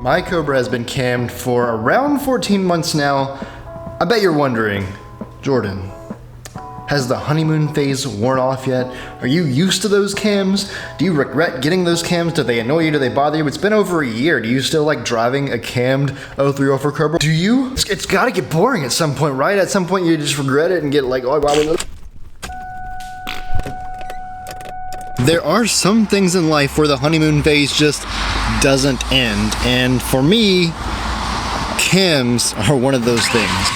My Cobra has been cammed for around 14 months now. I bet you're wondering, Jordan, has the honeymoon phase worn off yet? Are you used to those cams? Do you regret getting those cams? Do they annoy you? Do they bother you? It's been over a year. Do you still like driving a cammed 0304 Cobra? Do you? It's gotta get boring at some point, right? At some point you just regret it and get like, oh, wow. There are some things in life where the honeymoon phase just doesn't end, and for me, cams are one of those things.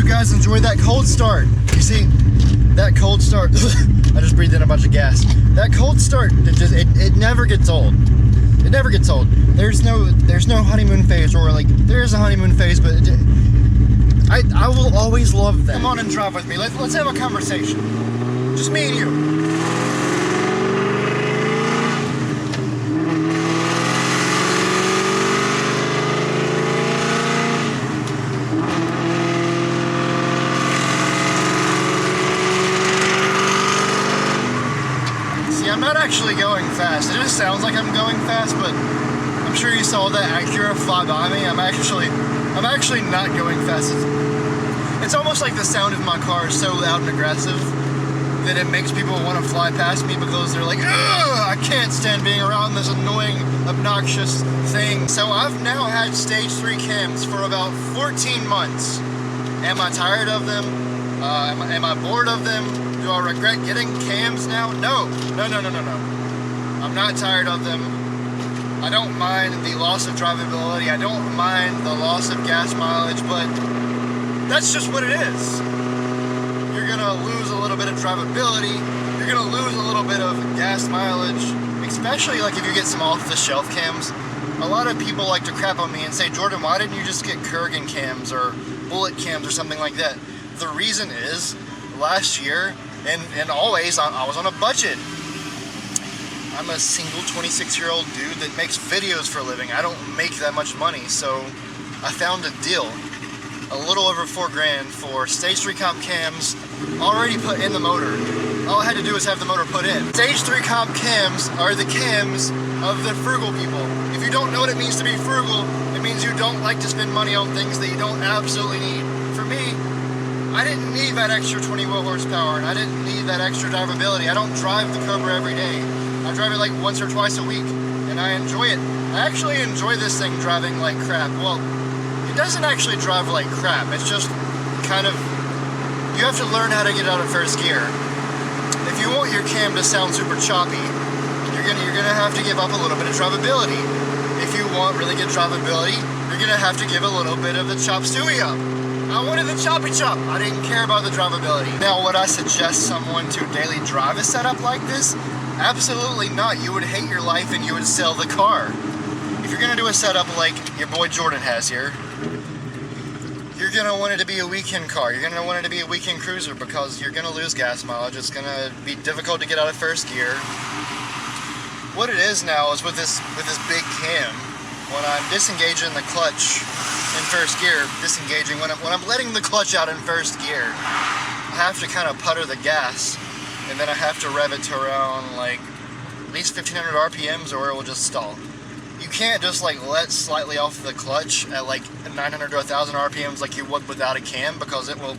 Guys, enjoy that cold start. You see, that cold start, I just breathed in a bunch of gas. That cold start, it never gets old. It never gets old. There's no honeymoon phase, or like, there is a honeymoon phase, but I will always love that. Come on and drive with me. Let's have a conversation. Just me and you. I'm not actually going fast. It just sounds like I'm going fast, but I'm sure you saw that Acura fly by me. I'm actually not going fast. It's almost like the sound of my car is so loud and aggressive that it makes people want to fly past me because they're like, ugh, I can't stand being around this annoying, obnoxious thing. So I've now had stage 3 cams for about 14 months. Am I tired of them? Am I bored of them? Do I regret getting cams now? No. I'm not tired of them. I don't mind the loss of drivability. I don't mind the loss of gas mileage, but that's just what it is. You're gonna lose a little bit of drivability. You're gonna lose a little bit of gas mileage, especially like if you get some off-the-shelf cams. A lot of people like to crap on me and say, Jordan, why didn't you just get Kurgan cams or bullet cams or something like that? The reason is, last year, and always, I was on a budget. I'm a single 26-year-old dude that makes videos for a living. I don't make that much money, so I found a deal. A little over $4 grand for stage 3 comp cams already put in the motor. All I had to do was have the motor put in. Stage 3 comp cams are the cams of the frugal people. If you don't know what it means to be frugal, it means you don't like to spend money on things that you don't absolutely need. For me, I didn't need that extra 20 wheel horsepower, and I didn't need that extra drivability. I don't drive the Cobra every day. I drive it like once or twice a week, and I enjoy it. I actually enjoy this thing driving like crap. Well, it doesn't actually drive like crap. It's just kind of, you have to learn how to get out of first gear. If you want your cam to sound super choppy, you're gonna have to give up a little bit of drivability. If you want really good drivability, you're gonna have to give a little bit of the chop suey up. I wanted the choppy chop. I didn't care about the drivability. Now, would I suggest someone to daily drive a setup like this? Absolutely not. You would hate your life and you would sell the car. If you're gonna do a setup like your boy Jordan has here, you're gonna want it to be a weekend car. You're gonna want it to be a weekend cruiser because you're gonna lose gas mileage. It's gonna be difficult to get out of first gear. What it is now is with this big cam, when I'm disengaging the clutch in first gear, when I'm letting the clutch out in first gear, I have to kind of putter the gas, and then I have to rev it to around like at least 1500 RPMs or it will just stall. You can't just like let slightly off the clutch at like 900 to 1000 RPMs like you would without a cam, because it'll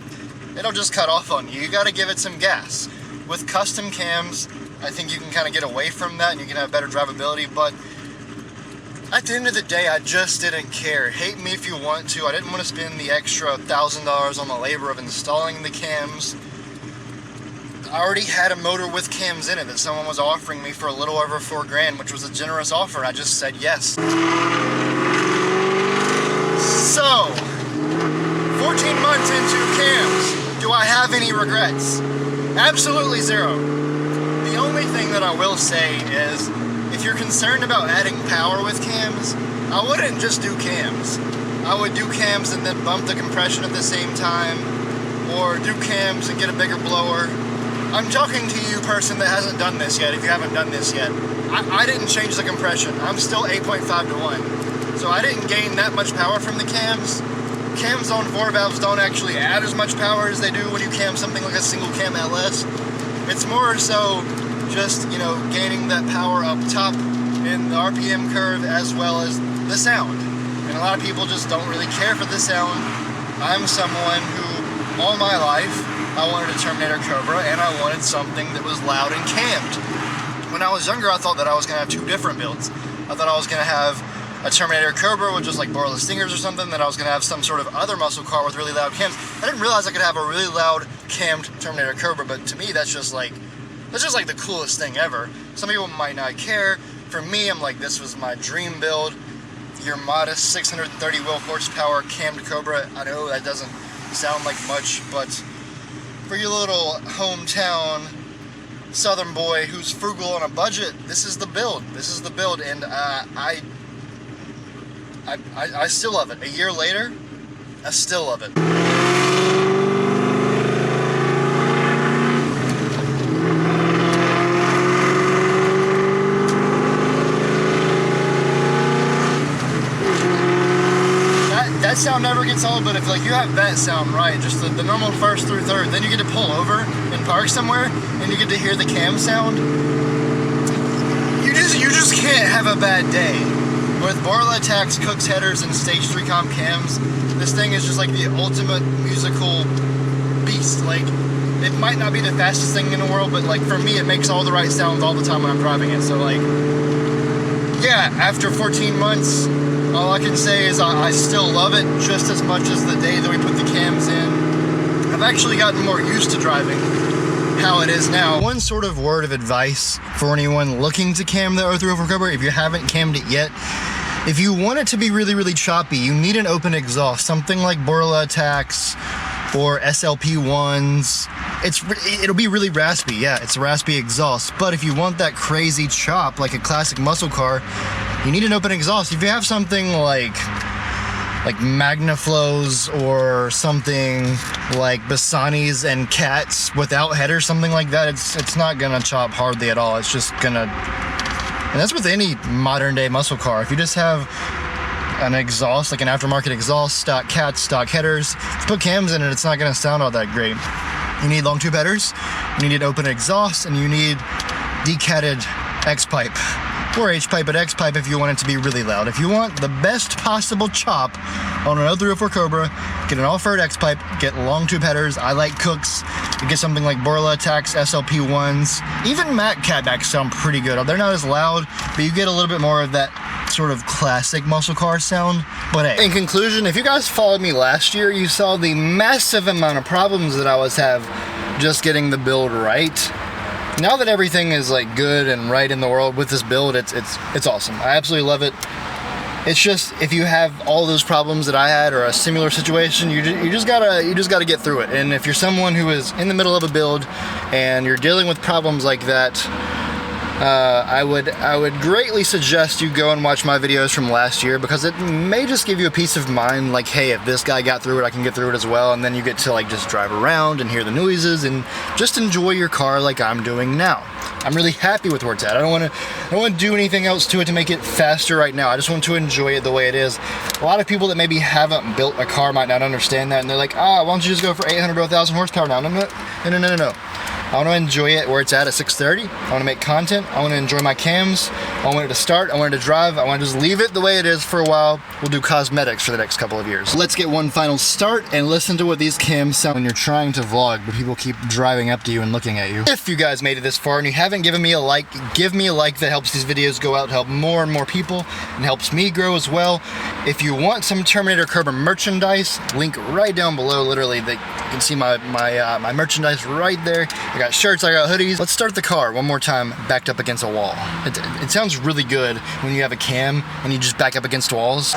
just cut off on you. You got to give it some gas. With custom cams, I think you can kind of get away from that and you can have better drivability, but at the end of the day, I just didn't care. Hate me if you want to. I didn't want to spend the extra $1,000 on the labor of installing the cams. I already had a motor with cams in it that someone was offering me for a little over $4 grand, which was a generous offer. I just said yes. So, 14 months into cams, do I have any regrets? Absolutely zero. The only thing that I will say is, if you're concerned about adding power with cams, I wouldn't just do cams. I would do cams and then bump the compression at the same time, or do cams and get a bigger blower. I'm talking to you, person that hasn't done this yet, if you haven't done this yet. I didn't change the compression. I'm still 8.5 to 1. So I didn't gain that much power from the cams. Cams on 4 valves don't actually add as much power as they do when you cam something like a single cam LS. It's more so just, you know, gaining that power up top in the RPM curve as well as the sound. And a lot of people just don't really care for the sound. I'm someone who, all my life, I wanted a Terminator Cobra and I wanted something that was loud and cammed. When I was younger, I thought that I was going to have 2 different builds. I thought I was going to have a Terminator Cobra with just like Borla Stingers or something, then I was going to have some sort of other muscle car with really loud cams. I didn't realize I could have a really loud cammed Terminator Cobra, but to me that's just like the coolest thing ever. Some people might not care. For me, I'm like, this was my dream build. Your modest 630 wheel horsepower cammed Cobra. I know that doesn't sound like much, but for your little hometown southern boy who's frugal on a budget, this is the build. This is the build, and I still love it. A year later, I still love it. That sound never gets old, but if like you have that sound right, just the normal first through third, then you get to pull over and park somewhere, and you get to hear the cam sound. You just can't have a bad day. With Borla Atak's Cook's headers and stage 3 comp cams, this thing is just like the ultimate musical beast. Like, it might not be the fastest thing in the world, but like for me, it makes all the right sounds all the time when I'm driving it. So like, yeah, after 14 months, all I can say is I still love it just as much as the day that we put the cams in. I've actually gotten more used to driving how it is now. One sort of word of advice for anyone looking to cam the 0304 Cobra, if you haven't cammed it yet, if you want it to be really, really choppy, you need an open exhaust, something like Borla Atak's or SLP1's. It'll be really raspy. Yeah, it's a raspy exhaust. But if you want that crazy chop like a classic muscle car, you need an open exhaust. If you have something like Magnaflows or something like Bassani's and Cats without headers, something like that, it's not gonna chop hardly at all. It's just gonna, and that's with any modern day muscle car. If you just have an exhaust, like an aftermarket exhaust, stock Cats, stock headers, put cams in it, it's not gonna sound all that great. You need long tube headers, you need an open exhaust, and you need decatted X-pipe. Or H-pipe, but X-pipe if you want it to be really loud. If you want the best possible chop on an 0304 Cobra, get an all-furred X-pipe, get long tube headers. I like Cooks. You get something like Borla Atak's SLP1s. Even Mac catbacks sound pretty good. They're not as loud, but you get a little bit more of that sort of classic muscle car sound. But hey, in conclusion, if you guys followed me last year, you saw the massive amount of problems that I was having just getting the build right. Now that everything is like good and right in the world with this build, it's awesome. I absolutely love it. It's just, if you have all those problems that I had or a similar situation, you just gotta get through it. And if you're someone who is in the middle of a build and you're dealing with problems like that, I would greatly suggest you go and watch my videos from last year, because it may just give you a peace of mind, like, hey, if this guy got through it, I can get through it as well. And then you get to like just drive around and hear the noises and just enjoy your car like I'm doing now. I'm really happy with where it's at. I don't want to do anything else to it to make it faster right now. I just want to enjoy it the way it is. A lot of people that maybe haven't built a car might not understand that, and they're like, why don't you just go for 800 to 1,000 horsepower now? No. I want to enjoy it where it's at 630. I want to make content. I want to enjoy my cams. I want it to start. I want it to drive. I want to just leave it the way it is for a while. We'll do cosmetics for the next couple of years. Let's get one final start and listen to what these cams sound when you're trying to vlog, but people keep driving up to you and looking at you. If you guys made it this far and you haven't given me a like, give me a like. That helps these videos go out to help more and more people and helps me grow as well. If you want some Terminator Cobra merchandise, link right down below. Literally, you can see my merchandise right there. I got shirts, I got hoodies. Let's start the car one more time, backed up against a wall. It sounds really good when you have a cam and you just back up against walls.